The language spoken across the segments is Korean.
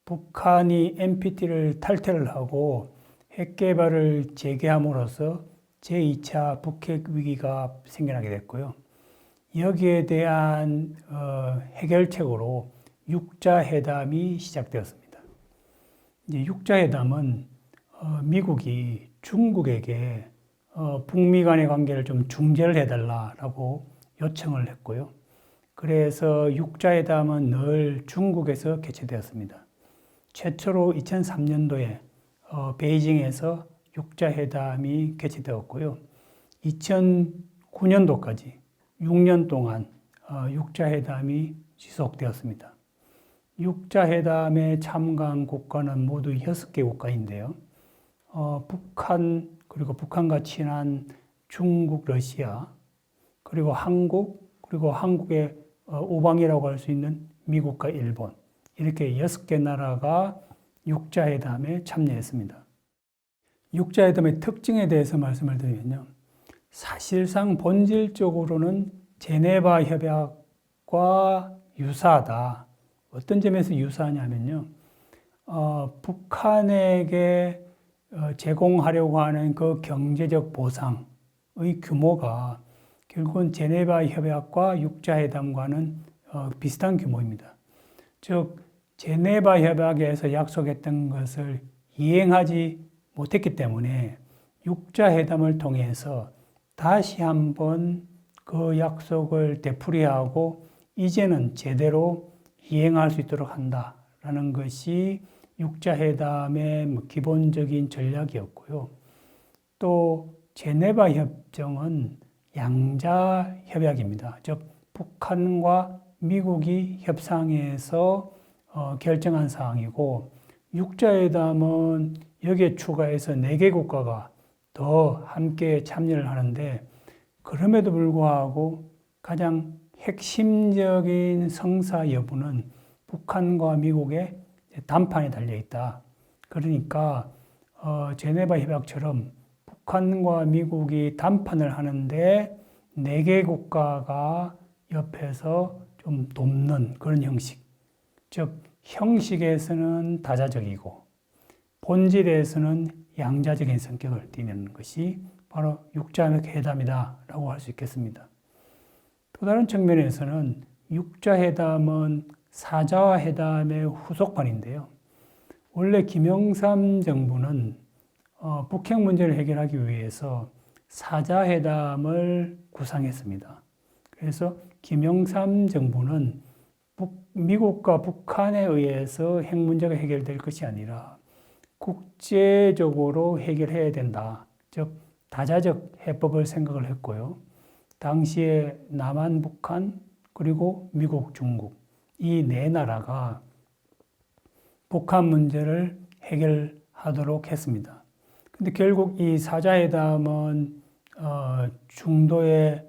북한이 NPT를 탈퇴를 하고 핵 개발을 재개함으로써 제2차 북핵 위기가 생겨나게 됐고요. 여기에 대한 해결책으로 육자회담이 시작되었습니다. 이제 육자회담은 미국이 중국에게 북미 간의 관계를 좀 중재를 해달라라고 요청을 했고요. 그래서 육자회담은 늘 중국에서 개최되었습니다. 최초로 2003년도에 베이징에서 육자회담이 개최되었고요. 2009년도까지 6년 동안 육자회담이 지속되었습니다. 육자회담에 참가한 국가는 모두 6개 국가인데요. 북한, 그리고 북한과 친한 중국, 러시아, 그리고 한국, 그리고 한국의 우방이라고 할 수 있는 미국과 일본, 이렇게 6개 나라가 육자회담에 참여했습니다. 육자회담의 특징에 대해서 말씀을 드리면요. 사실상 본질적으로는 제네바 협약과 유사하다. 어떤 점에서 유사하냐면요. 북한에게 제공하려고 하는 그 경제적 보상의 규모가 결국은 제네바 협약과 육자회담과는 비슷한 규모입니다. 즉, 제네바 협약에서 약속했던 것을 이행하지 못했기 때문에 육자회담을 통해서 다시 한번 그 약속을 되풀이하고 이제는 제대로 이행할 수 있도록 한다라는 것이 육자회담의 기본적인 전략이었고요. 또 제네바 협정은 양자 협약입니다. 즉 북한과 미국이 협상해서 결정한 사항이고, 육자회담은 여기에 추가해서 4개 국가가 더 함께 참여를 하는데, 그럼에도 불구하고 가장 핵심적인 성사 여부는 북한과 미국의 담판에 달려 있다. 그러니까 제네바 협약처럼 북한과 미국이 담판을 하는데 4개 국가가 옆에서 좀 돕는 그런 형식. 즉 형식에서는 다자적이고 본질에서는 양자적인 성격을 띠는 것이 바로 육자회담이다라고 할 수 있겠습니다. 또 다른 측면에서는 육자회담은 사자회담의 후속판인데요. 원래 김영삼 정부는 북핵 문제를 해결하기 위해서 사자회담을 구상했습니다. 그래서 김영삼 정부는 미국과 북한에 의해서 핵 문제가 해결될 것이 아니라 국제적으로 해결해야 된다. 즉 다자적 해법을 생각을 했고요. 당시에 남한, 북한, 그리고 미국, 중국 이 4나라가 북한 문제를 해결하도록 했습니다. 근데 결국 이 사자회담은 중도에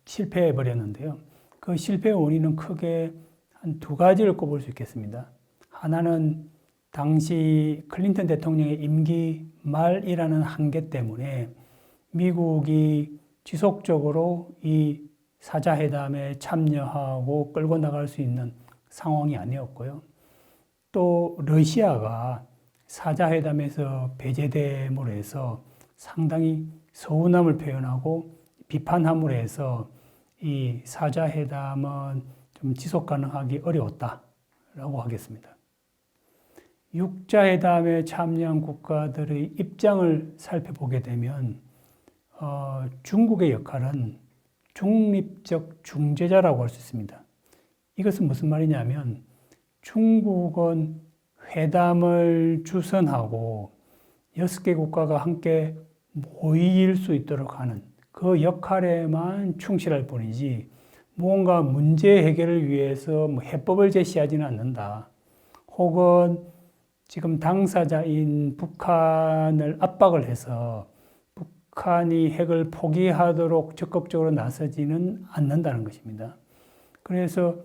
실패해 버렸는데요. 그 실패의 원인은 크게 한 2가지를 꼽을 수 있겠습니다. 하나는 당시 클린턴 대통령의 임기 말이라는 한계 때문에 미국이 지속적으로 이 사자회담에 참여하고 끌고 나갈 수 있는 상황이 아니었고요. 또 러시아가 사자회담에서 배제됨으로 해서 상당히 서운함을 표현하고 비판함으로 해서 이 사자회담은 좀 지속 가능하기 어려웠다라고 하겠습니다. 육자회담에 참여한 국가들의 입장을 살펴보게 되면 중국의 역할은 중립적 중재자라고 할 수 있습니다. 이것은 무슨 말이냐면 중국은 회담을 주선하고 6개 국가가 함께 모일 수 있도록 하는 그 역할에만 충실할 뿐이지 무언가 문제 해결을 위해서 해법을 제시하지는 않는다. 혹은 지금 당사자인 북한을 압박을 해서 북한이 핵을 포기하도록 적극적으로 나서지는 않는다는 것입니다. 그래서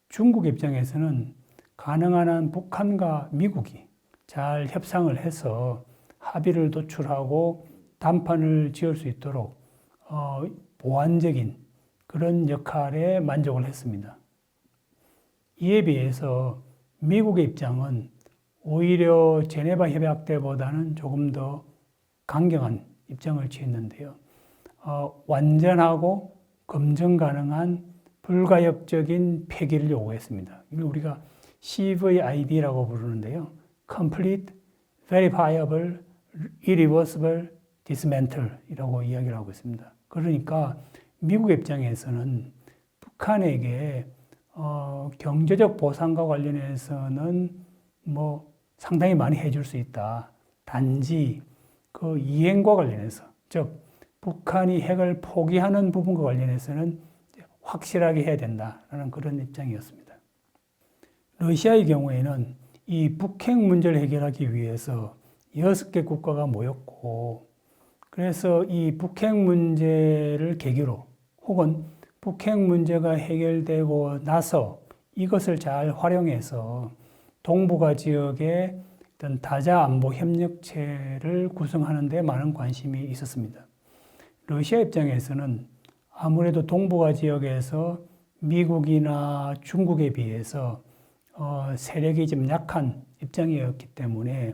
중국 입장에서는 가능한 한 북한과 미국이 잘 협상을 해서 합의를 도출하고 담판을 지을 수 있도록 보완적인 그런 역할에 만족을 했습니다. 이에 비해서 미국의 입장은 오히려 제네바 협약 때보다는 조금 더 강경한 입장을 취했는데요. 완전하고 검증 가능한 불가역적인 폐기를 요구했습니다. 이걸 우리가 CVID라고 부르는데요. Complete, Verifiable, Irreversible Dismantle 이라고 이야기를 하고 있습니다. 그러니까 미국 입장에서는 북한에게 경제적 보상과 관련해서는 뭐 상당히 많이 해줄 수 있다. 단지 그 이행과 관련해서, 즉 북한이 핵을 포기하는 부분과 관련해서는 확실하게 해야 된다라는 그런 입장이었습니다. 러시아의 경우에는 이 북핵 문제를 해결하기 위해서 6개 국가가 모였고, 그래서 이 북핵 문제를 계기로 혹은 북핵 문제가 해결되고 나서 이것을 잘 활용해서 동북아 지역의 어떤 다자 안보 협력체를 구성하는 데 많은 관심이 있었습니다. 러시아 입장에서는 아무래도 동북아 지역에서 미국이나 중국에 비해서 세력이 좀 약한 입장이었기 때문에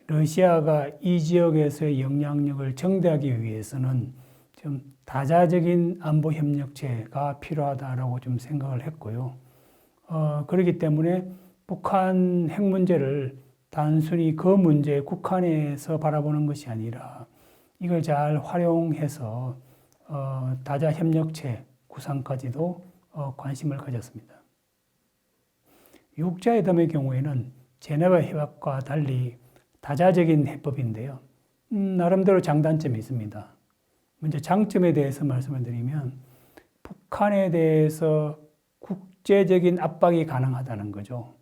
러시아가 이 지역에서의 영향력을 정대하기 위해서는 좀 다자적인 안보 협력체가 필요하다라고 좀 생각을 했고요. 그렇기 때문에 북한 핵 문제를 단순히 그 문제에 국한해서 바라보는 것이 아니라 이걸 잘 활용해서 다자 협력체 구상까지도 관심을 가졌습니다. 육자회담의 경우에는 제네바 협약과 달리 다자적인 해법인데요. 나름대로 장단점이 있습니다. 먼저 장점에 대해서 말씀을 드리면 북한에 대해서 국제적인 압박이 가능하다는 거죠.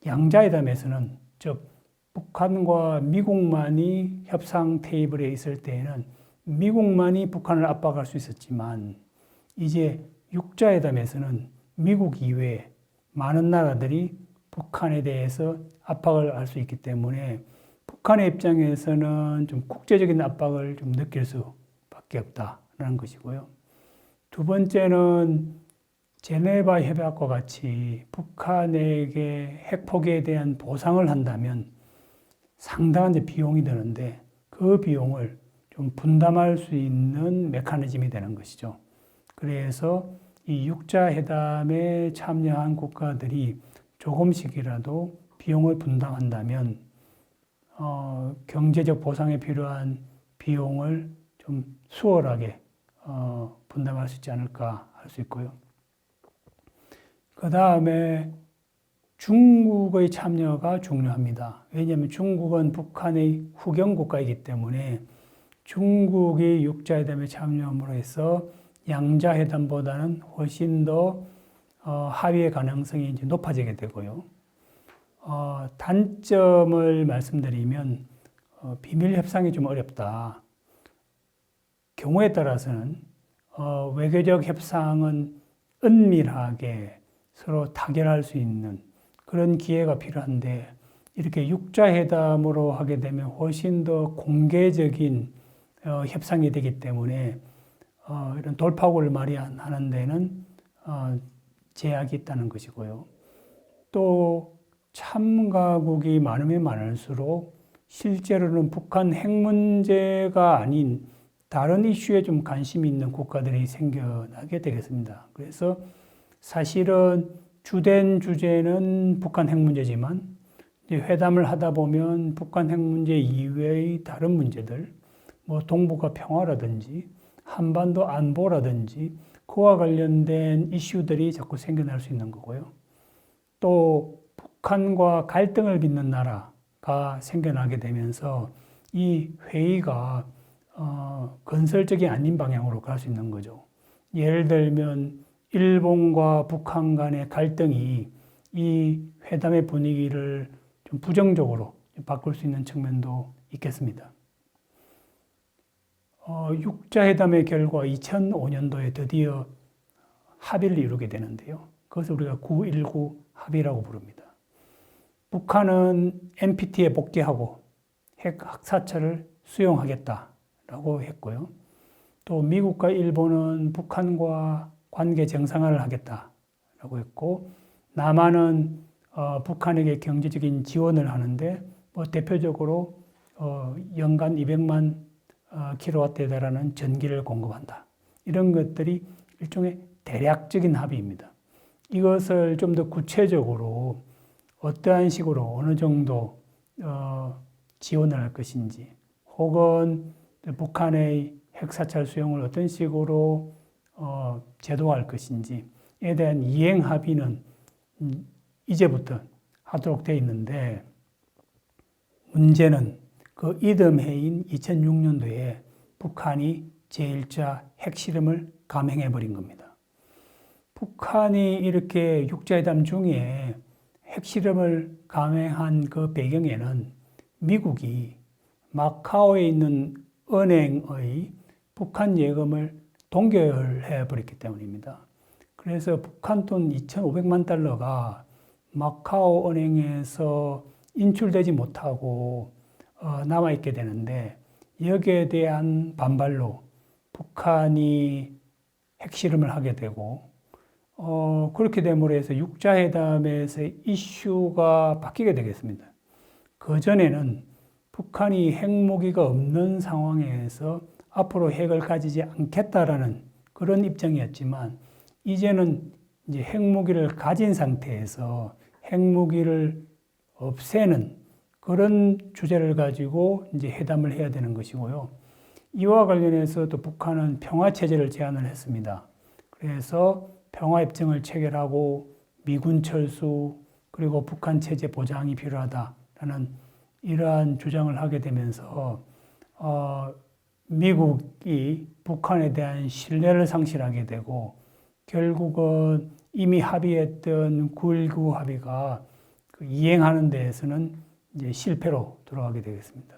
양자회담에서는, 즉 북한과 미국만이 협상 테이블에 있을 때에는 미국만이 북한을 압박할 수 있었지만 이제 육자회담에서는 미국 이외에 많은 나라들이 북한에 대해서 압박을 할 수 있기 때문에 북한의 입장에서는 좀 국제적인 압박을 좀 느낄 수밖에 없다라는 것이고요. 두 번째는 제네바 협약과 같이 북한에게 핵 포기에 대한 보상을 한다면 상당한 비용이 드는데 그 비용을 좀 분담할 수 있는 메커니즘이 되는 것이죠. 그래서 이 육자회담에 참여한 국가들이 조금씩이라도 비용을 분담한다면 경제적 보상에 필요한 비용을 좀 수월하게 분담할 수 있지 않을까 할 수 있고요. 그 다음에 중국의 참여가 중요합니다. 왜냐하면 중국은 북한의 후경 국가이기 때문에 중국이 육자회담에 참여함으로 해서 양자회담보다는 훨씬 더 합의의 가능성이 이제 높아지게 되고요. 단점을 말씀드리면 비밀 협상이 좀 어렵다. 경우에 따라서는 외교적 협상은 은밀하게 서로 타결할 수 있는 그런 기회가 필요한데 이렇게 육자회담으로 하게 되면 훨씬 더 공개적인 협상이 되기 때문에 이런 돌파구를 마련하는 데는 제약이 있다는 것이고요. 또 참가국이 많으면 많을수록 실제로는 북한 핵 문제가 아닌 다른 이슈에 좀 관심이 있는 국가들이 생겨나게 되겠습니다. 그래서 사실은 주된 주제는 북한 핵 문제지만 이제 회담을 하다 보면 북한 핵 문제 이외의 다른 문제들, 뭐 동북아 평화라든지 한반도 안보라든지 그와 관련된 이슈들이 자꾸 생겨날 수 있는 거고요. 또 북한과 갈등을 빚는 나라가 생겨나게 되면서 이 회의가 건설적이 아닌 방향으로 갈 수 있는 거죠. 예를 들면 일본과 북한 간의 갈등이 이 회담의 분위기를 좀 부정적으로 바꿀 수 있는 측면도 있겠습니다. 육자회담의 결과 2005년도에 드디어 합의를 이루게 되는데요. 그것을 우리가 9.19 합의라고 부릅니다. 북한은 NPT에 복귀하고 핵 학사처를 수용하겠다라고 했고요. 또 미국과 일본은 북한과 관계 정상화를 하겠다라고 했고, 남한은 북한에게 경제적인 지원을 하는데 뭐 대표적으로 연간 200만 킬로와트에 달하는 전기를 공급한다. 이런 것들이 일종의 대략적인 합의입니다. 이것을 좀 더 구체적으로 어떠한 식으로 어느 정도 지원을 할 것인지, 혹은 북한의 핵사찰 수용을 어떤 식으로 제도화할 것인지에 대한 이행 합의는 이제부터 하도록 되어 있는데, 문제는 그 이듬해인 2006년도에 북한이 제1차 핵실험을 감행해버린 겁니다. 북한이 이렇게 육자회담 중에 핵실험을 감행한 그 배경에는 미국이 마카오에 있는 은행의 북한 예금을 동결해 버렸기 때문입니다. 그래서 북한 돈 2,500만 달러가 마카오 은행에서 인출되지 못하고 남아있게 되는데, 여기에 대한 반발로 북한이 핵실험을 하게 되고, 그렇게 됨으로 해서 육자회담에서 이슈가 바뀌게 되겠습니다. 그전에는 북한이 핵무기가 없는 상황에서 앞으로 핵을 가지지 않겠다라는 그런 입장이었지만, 이제는 이제 핵무기를 가진 상태에서 핵무기를 없애는 그런 주제를 가지고 이제 회담을 해야 되는 것이고요. 이와 관련해서 또 북한은 평화체제를 제안을 했습니다. 그래서 평화협정을 체결하고 미군 철수, 그리고 북한 체제 보장이 필요하다라는 이러한 주장을 하게 되면서 미국이 북한에 대한 신뢰를 상실하게 되고, 결국은 이미 합의했던 9.19 합의가 이행하는 데에서는 이제 실패로 돌아가게 되겠습니다.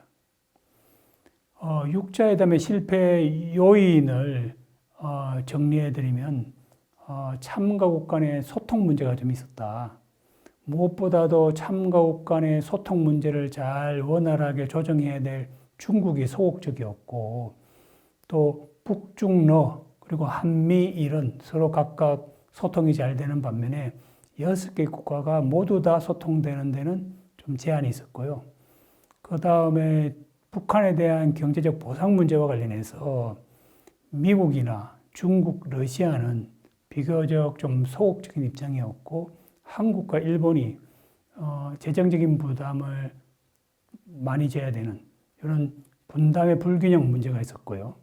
육자회담의 실패 요인을 정리해드리면, 참가국 간의 소통 문제가 좀 있었다. 무엇보다도 참가국 간의 소통 문제를 잘 원활하게 조정해야 될 중국이 소극적이었고, 또 북중러 그리고 한미일은 서로 각각 소통이 잘 되는 반면에 6개 국가가 모두 다 소통되는 데는 좀 제한이 있었고요. 그 다음에 북한에 대한 경제적 보상 문제와 관련해서 미국이나 중국, 러시아는 비교적 좀 소극적인 입장이었고, 한국과 일본이 재정적인 부담을 많이 져야 되는 이런 분담의 불균형 문제가 있었고요.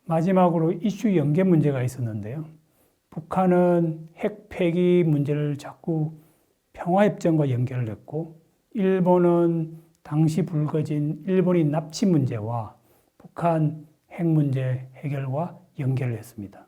마지막으로 이슈 연계 문제가 있었는데요. 북한은 핵 폐기 문제를 자꾸 평화협정과 연결을 했고, 일본은 당시 불거진 일본인 납치 문제와 북한 핵 문제 해결과 연결을 했습니다.